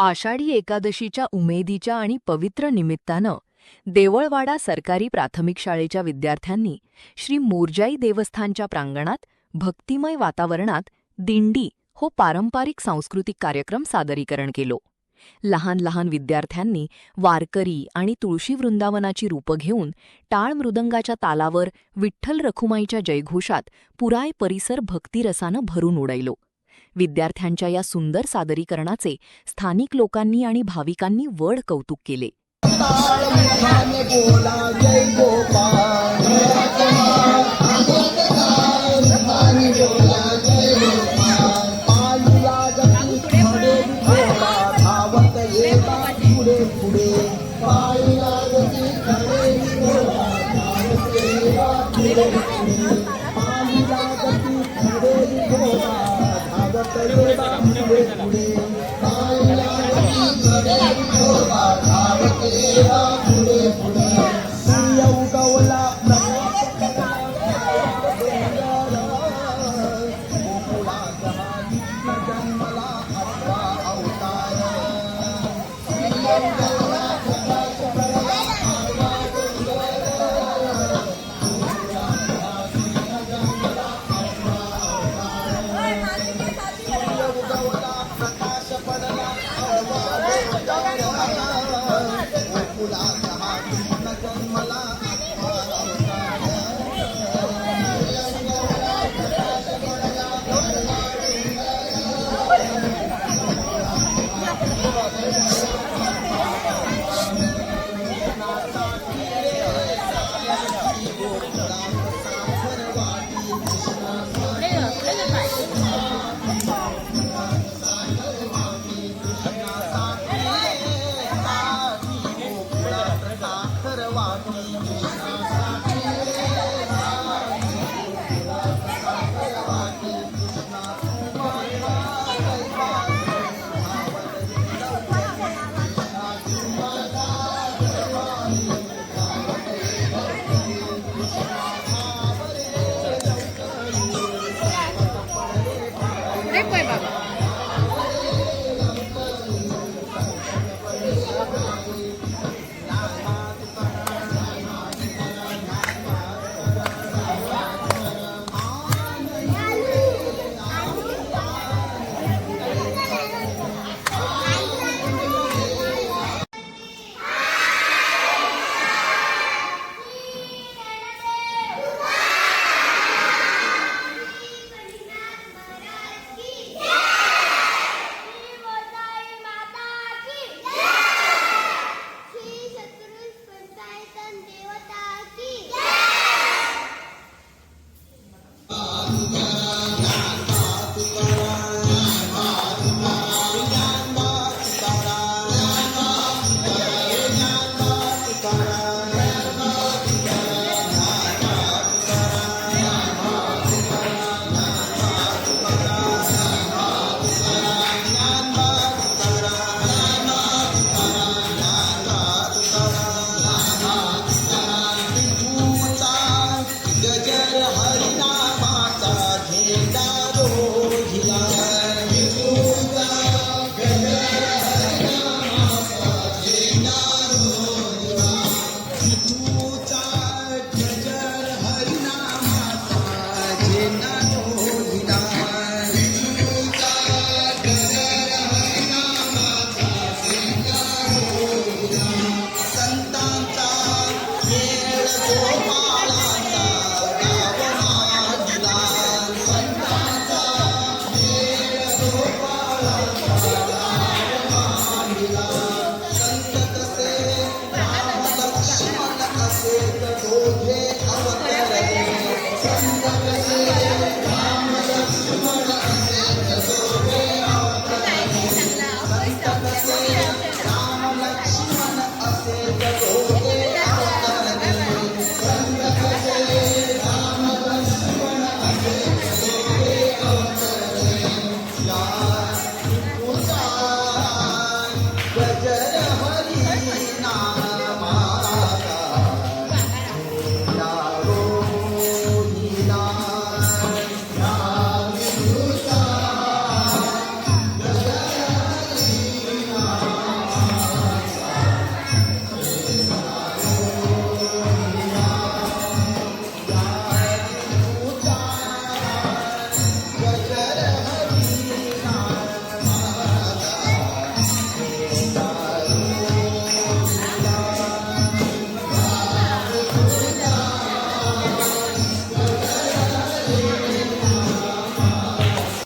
आषाढी एकादशीच्या उमेदीच्या आणि पवित्र निमित्तानं देवळवाडा सरकारी प्राथमिक शाळेच्या विद्यार्थ्यांनी श्री मोरजाई देवस्थानच्या प्रांगणात भक्तिमय वातावरणात दिंडी हो पारंपरिक सांस्कृतिक कार्यक्रम सादरीकरण केलो. लहान लहान विद्यार्थ्यांनी वारकरी आणि तुळशी वृंदावनाची रूपं घेऊन टाळ मृदंगाच्या तालावर विठ्ठल रखुमाईच्या जयघोषात पुराय परिसर भक्तिरसानं भरून उडयलो. विद्यार्थ्यांच्या या सुंदर सादरीकरणाचे स्थानिक लोकांनी आणि भाविकांनी वड कौतुक केले. पुढे